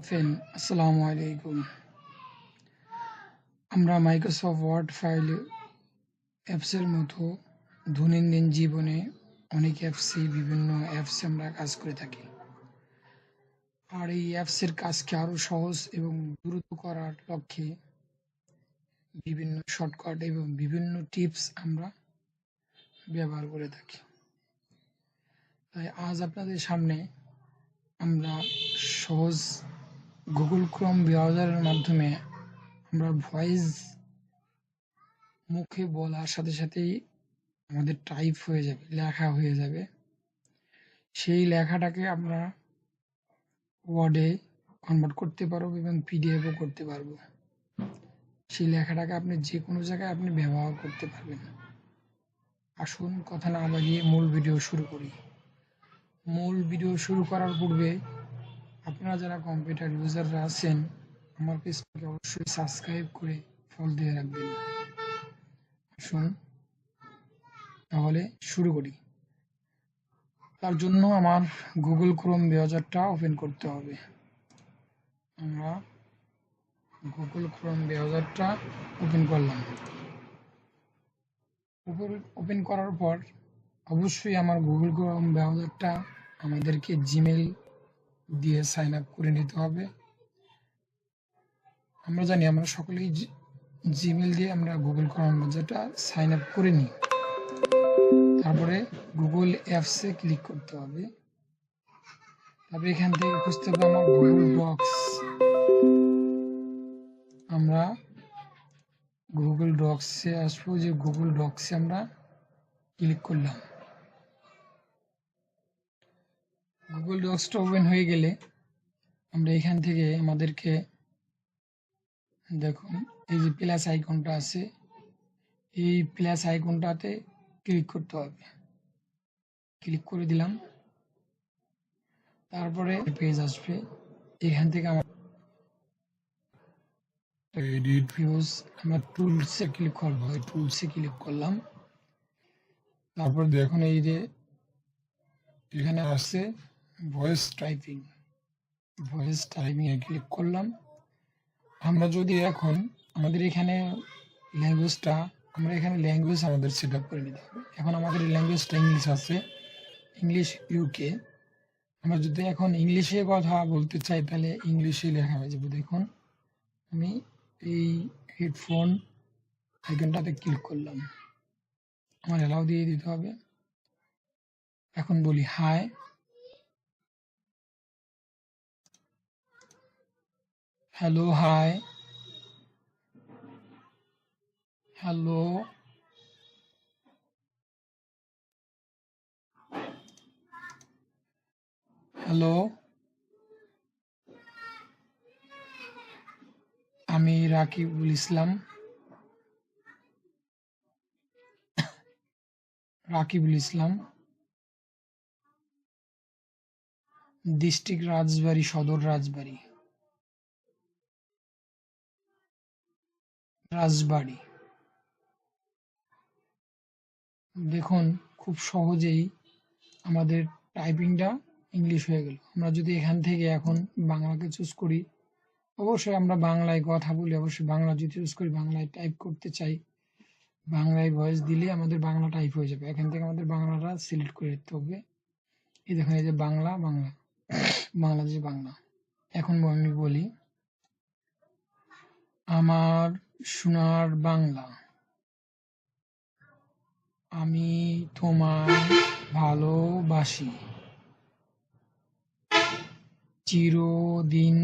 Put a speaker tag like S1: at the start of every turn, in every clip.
S1: Friend, আসসালামু আলাইকুম। আমরা মাইক্রোসফট ওয়ার্ড ফাইল অ্যাপসের মতো দৈনন্দিন জীবনে অনেক বিভিন্ন অ্যাপসে আমরা কাজ করে থাকি। আর এই অ্যাপসের কাজকে আরও সহজ এবং দ্রুত করার লক্ষ্যে বিভিন্ন শর্টকাট এবং বিভিন্ন টিপস আমরা ব্যবহার করে থাকি। তাই আজ আপনাদের সামনে আমরা সহজ গুগল ক্রোম ব্রাউজারের মাধ্যমে আমরা ভয়েস মুখে বলার সাথে সাথেই আমাদের টাইপ হয়ে যাবে, লেখা হয়ে যাবে। সেই লেখাটাকে আমরা ওয়ার্ডে কনভার্ট করতে পারবো এবং পিডিএফও করতে পারবো। সেই লেখাটাকে আপনি যে কোনো জায়গায় আপনি ব্যবহার করতে পারবেন। আসুন কথা না বাড়িয়ে মূল ভিডিও শুরু করি। মূল ভিডিও শুরু করার পূর্বে আপনারা যারা কম্পিউটার ইউজাররা আছেন, আমার পেজটাকে অবশ্যই সাবস্ক্রাইব করে ফলো দিয়ে রাখবেন। আসুন তাহলে শুরু করি। তার জন্য আমার গুগল ক্রোম ব্রাউজারটা ওপেন করতে হবে। আমরা গুগল ক্রোম ব্রাউজারটা ওপেন করলাম। ওপেন করার পর অবশ্যই আমার গুগল ক্রোম ব্রাউজারটা আমাদেরকে জিমেল দিয়ে সাইন আপ করে নিতে হবে। আমরা জানি আমরা সকলেই জিমেল দিয়ে আমরা গুগল ক্রোম ব্রাউজারটা সাইন আপ করে নিই। তারপরে গুগল অ্যাপসে ক্লিক করতে হবে। তারপরে এখান থেকে খুঁজতে হবে আমার গুগল ডক্স। আমরা গুগল ডক্সে আসবো, যে গুগল ডক্সে আমরা ক্লিক করলাম। গুগল ডক্সটা ওপেন হয়ে গেলে আমরা এখান থেকে আমাদেরকে দেখুন এই যে প্লাস আইকনটা আছে, এই প্লাস আইকনটাতে ক্লিক করতে হবে। ক্লিক করে দিলাম। তারপরে পেজ আসবে। এখান থেকে আমার এডিট ভিউজ, আমরা টুলসে ক্লিক করবো। টুলসে ক্লিক করলাম। তারপর দেখুন এই যে এখানে আসছে ভয়েস টাইপিং। ভয়েস টাইপিংয়ে ক্লিক করলাম। আমরা যদি এখন আমাদের এখানে ল্যাঙ্গুয়েজটা, আমরা এখানে ল্যাঙ্গুয়েজ আমাদের সেট আপ করে নিতে হবে। এখন আমাদের ল্যাঙ্গুয়েজটা ইংলিশ আছে, ইংলিশ ইউকে। আমরা যদি এখন ইংলিশে কথা বলতে চাই তাহলে ইংলিশে লেখা হয়ে যাবে। দেখুন আমি এই হেডফোন আইকনটাতে ক্লিক করলাম। আমার অ্যালাউ দিয়ে দিতে হবে। এখন বলি hi, hello, hi, hello, hello, আমি রাকিবুল ইসলাম। রাকিবুল ইসলাম, ডিস্ট্রিক্ট রাজবাড়ী, সদর রাজবাড়ী। রাজবাড়ী। দেখুন খুব সহজেই আমাদের টাইপিংটা ইংলিশ হয়ে গেল। আমরা যদি এখান থেকে এখন বাংলাকে চুজ করি, অবশ্যই আমরা বাংলায় কথা বলি, অবশ্যই বাংলা যদি চুজ করি, বাংলায় টাইপ করতে চাই, বাংলায় ভয়েস দিলে আমাদের বাংলা টাইপ হয়ে যাবে। এখান থেকে আমাদের বাংলাটা সিলেক্ট করে দিতে হবে। এই দেখুন এই যে বাংলা, বাংলা, বাংলাদেশ বাংলা। এখন আমি বলি আমার সোনার বাংলা, আমি তোমায় ভালোবাসি, চিরদিন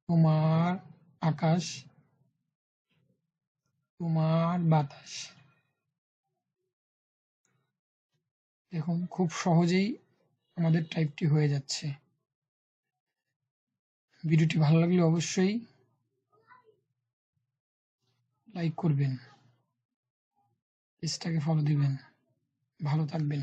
S1: তোমার আকাশ, তোমার বাতাস। দেখুন খুব সহজেই আমাদের টাইপটি হয়ে যাচ্ছে। ভিডিওটি ভালো লাগলে অবশ্যই লাইক করবেন, পেজটাকে ফলো দিবেন। ভালো থাকবেন।